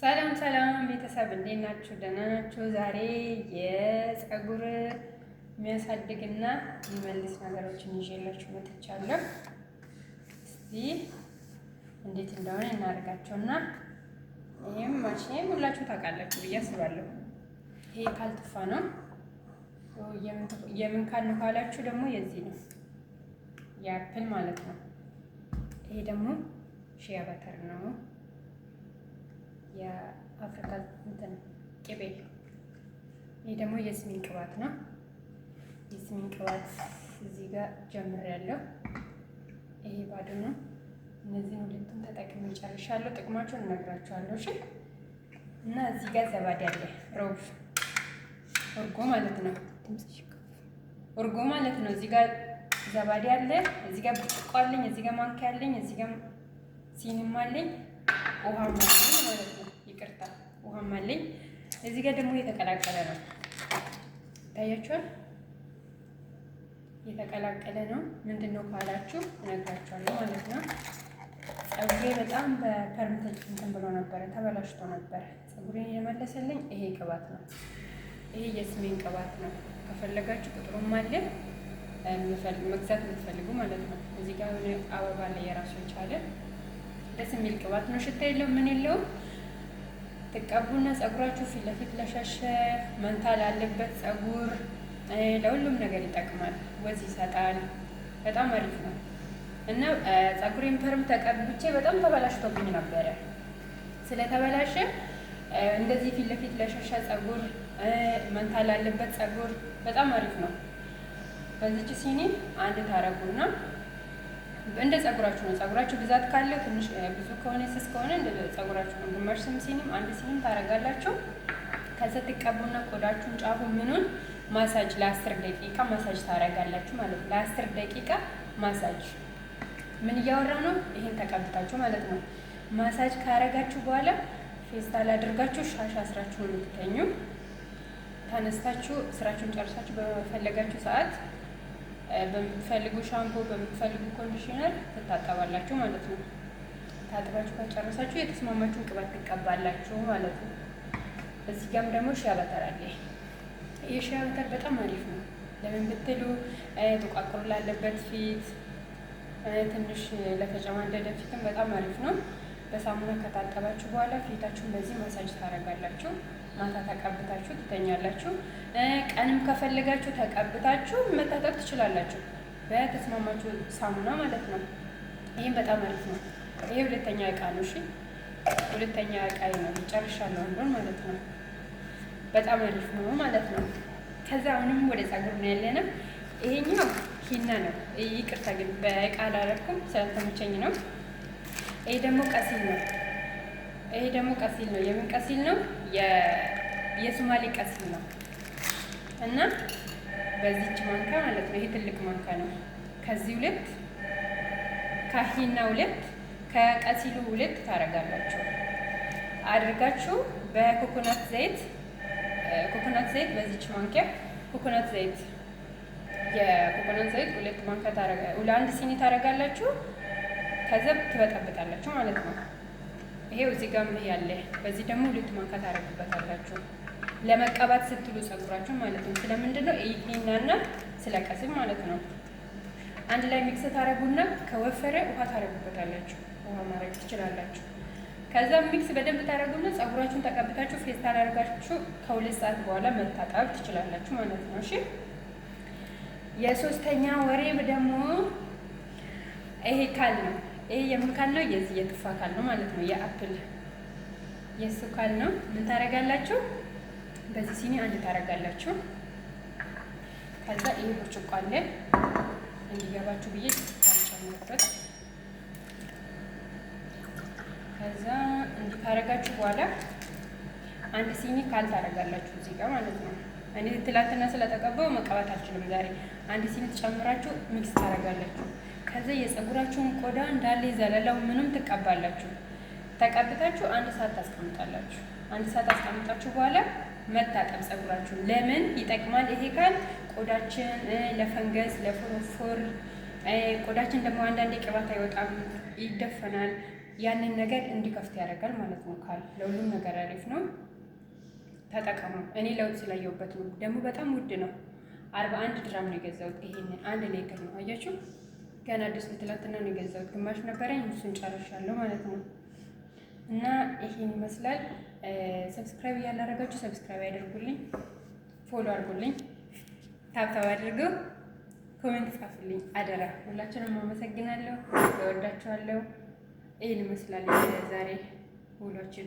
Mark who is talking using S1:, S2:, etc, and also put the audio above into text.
S1: ሰላም ሰላም ቤተሰብ እንዴት ናችሁ? ደህና ናችሁ? ዛሬ የፀጉር የሚያሳድግና የሚመልስ ነገሮችን ይዤላችሁ መጥቻለሁ። እስቲ እንዴት እንደሆነ እናደርጋቸውና ይሄም ማሽኔ ሁላችሁ ታውቃላችሁ ብዬ አስባለሁ። ይሄ ካልጥፋ ነው። የምን ካል ነው ካላችሁ ደግሞ የዚህ ነው የአፕል ማለት ነው። ይሄ ደግሞ ሺያ በተር ነው። የአፍሪካ እንትን ቅቤ። ይሄ ደግሞ የስሚን ቅባት ነው። የስሚን ቅባት እዚህ ጋር ጀምሬያለሁ። ይሄ ባዶ ነው። እነዚህን ሁለቱን ተጠቅሜ ጨርሻለሁ። ጥቅማቸውን እነግራችኋለሁ። እሺ። እና እዚህ ጋር ዘባዴ አለ። ሮብ እርጎ ማለት ነው። እርጎ ማለት ነው። እዚህ ጋር ዘባዴ አለ። እዚህ ጋር ብርጭቆ አለኝ። እዚህ ጋር ማንኪያ አለኝ። እዚህ ጋር ሲኒም አለኝ። ውሃም አለኝ ማለት ነው። ይቅርታ ውሃም አለኝ። እዚህ ጋር ደግሞ የተቀላቀለ ነው። ታያችኋል? የተቀላቀለ ነው። ምንድን ነው ካላችሁ እነግራችኋለሁ ማለት ነው። ፀጉሬ በጣም በፐርምተጅ እንትን ብሎ ነበረ፣ ተበላሽቶ ነበረ። ፀጉሬን የመለሰልኝ ይሄ ቅባት ነው። ይሄ የስሜን ቅባት ነው። ከፈለጋችሁ ቁጥሩም አለ መግዛት የምትፈልጉ ማለት ነው። እዚህ ጋር አበባ ላይ የራሱ የቻለ ደስ የሚል ቅባት ነው። ሽታ የለውም፣ ምን የለውም። ትቀቡና ፀጉራችሁ ፊት ለፊት ለሸሸ መንታ ላለበት ፀጉር ለሁሉም ነገር ይጠቅማል። ወዝ ይሰጣል። በጣም አሪፍ ነው እና ፀጉሬን ፐርም ተቀብቼ በጣም ተበላሽቶብኝ ነበረ። ስለተበላሸ እንደዚህ ፊት ለፊት ለሸሸ ፀጉር፣ መንታ ላለበት ፀጉር በጣም አሪፍ ነው። በዚች ሲኒ አንድ ታረጉና እንደ ፀጉራችሁ ነው። ፀጉራችሁ ብዛት ካለው ትንሽ ብዙ ከሆነ ስስ ከሆነ እንደ ፀጉራችሁ ነው። ግማሽ ሲኒም አንድ ሲኒም ታረጋላችሁ። ከዛ ትቀቡና ቆዳችሁን ጫፉ ምኑን ማሳጅ ለ10 ደቂቃ ማሳጅ ታረጋላችሁ ማለት ነው። ለ10 ደቂቃ ማሳጅ ምን እያወራ ነው? ይሄን ተቀብታችሁ ማለት ነው። ማሳጅ ካረጋችሁ በኋላ ፌስታል አድርጋችሁ ሻሽ አስራችሁ ነው የምትተኙ። ተነስታችሁ ስራችሁን ጨርሳችሁ በፈለጋችሁ ሰዓት በምትፈልጉ ሻምፖ በምትፈልጉ ኮንዲሽነር ትታጠባላችሁ ማለት ነው። ታጥባችሁ ከጨረሳችሁ የተስማማችሁን ቅባት ትቀባላችሁ ማለት ነው። እዚህ ጋም ደግሞ ሺያ በተር አለ። ይህ ሺያ በተር በጣም አሪፍ ነው። ለምን ብትሉ ጥቋቁር ላለበት ፊት፣ ትንሽ ለተጨማደደ ፊትም በጣም አሪፍ ነው። በሳሙና ከታጠባችሁ በኋላ ፊታችሁን በዚህ ማሳጅ ታረጋላችሁ። ማታ ተቀብታችሁ ትተኛላችሁ። ቀንም ከፈለጋችሁ ተቀብታችሁ መታጠብ ትችላላችሁ፣ በተስማማችሁ ሳሙና ማለት ነው። ይህም በጣም አሪፍ ነው። ይሄ ሁለተኛ እቃ ነው። እሺ፣ ሁለተኛ እቃ ነው። ጨርሻለሁ አንዱን ማለት ነው። በጣም አሪፍ ነው ማለት ነው። ከዛ አሁንም ወደ ፀጉር ነው ያለነው። ይሄኛው ሂና ነው። ይቅርታ ግን በእቃ አላረኩም ስላልተመቸኝ ነው። ይሄ ደግሞ ቀሲል ነው። ይሄ ደግሞ ቀሲል ነው። የምን ቀሲል ነው? የሶማሌ ቀሲል ነው። እና በዚች ማንካ ማለት ነው። ይሄ ትልቅ ማንካ ነው። ከዚህ 2 ከሂና 2 ከቀሲሉ 2 ታረጋላችሁ። አድርጋችሁ በኮኮናት ዘይት በዚች ማንኪያ ኮኮናት ዘይት የኮኮናት ዘይት 2 ማንካ ለአንድ ሲኒ ታረጋላችሁ። ከዛ ትበጠብጣላችሁ ማለት ነው። ይሄው እዚህ ጋር ያለ በዚህ ደግሞ 2 ማንካ ታረጉበታላችሁ ለመቀባት ስትሉ ፀጉራችሁ ማለት ነው። ስለምንድን ነው? ይሄናና ስለቀሲል ማለት ነው። አንድ ላይ ሚክስ ታረጉና ከወፈረ ውሃ ታረጉበታላችሁ። ውሃ ማድረግ ትችላላችሁ። ከዛ ሚክስ በደንብ ታረጉና ፀጉራችሁን ተቀብታችሁ ፌስታል አድርጋችሁ ከ2 ሰዓት በኋላ መታጠብ ትችላላችሁ ማለት ነው። እሺ። የሶስተኛ ወሬ ደግሞ ይሄ ካል ነው። ይሄ የምን ካል ነው? የዚህ የጥፋ ካል ነው ማለት ነው። የአፕል የሱ ካል ነው። ምን ታረጋላችሁ? በዚህ ሲኒ አንድ ታረጋላችሁ። ከዛ ይሄ ብርጭቆ አለ እንዲገባችሁ ብዬ ታጨምሩበት። ከዛ እንዲህ ካረጋችሁ በኋላ አንድ ሲኒ ካል ታረጋላችሁ እዚህ ጋር ማለት ነው። እኔ ትላንትና ስለተቀባው መቀባት አልችልም ዛሬ። አንድ ሲኒ ትጨምራችሁ ሚክስ ታረጋላችሁ። ከዛ የፀጉራችሁን ቆዳ እንዳለ ዘለላው ምንም ትቀባላችሁ። ተቀብታችሁ 1 ሰዓት ታስቀምጣላችሁ። 1 ሰዓት አስቀምጣችሁ በኋላ መታጠብ ፀጉራችሁን። ለምን ይጠቅማል? ይሄ ካል ቆዳችን ለፈንገስ፣ ለፎሮፎር ቆዳችን ደግሞ አንዳንዴ ቅባት አይወጣም፣ ይደፈናል። ያንን ነገር እንዲከፍት ያደርጋል ማለት ነው። ካል ለሁሉም ነገር አሪፍ ነው፣ ተጠቀሙ። እኔ ለውጥ ስላየሁበት ነው። ደግሞ በጣም ውድ ነው። 41 ድራም ነው የገዛሁት። ይሄንን 1 ሊትር ነው አያችሁ። ገና አዲስ ትላንትና ነው የገዛሁት። ግማሽ ነበረኝ እሱን ጨርሻለሁ ማለት ነው። እና ይሄን ይመስላል። ሰብስክራይብ ያላደረጋችሁ ሰብስክራይብ ያደርጉልኝ፣ ፎሎ አድርጉልኝ፣ ታብታብ አድርገው ኮሜንት ጻፉልኝ አደራ። ሁላችንም አመሰግናለሁ፣ እወዳችኋለሁ። ይሄን ይመስላል ዛሬ ውሏችን።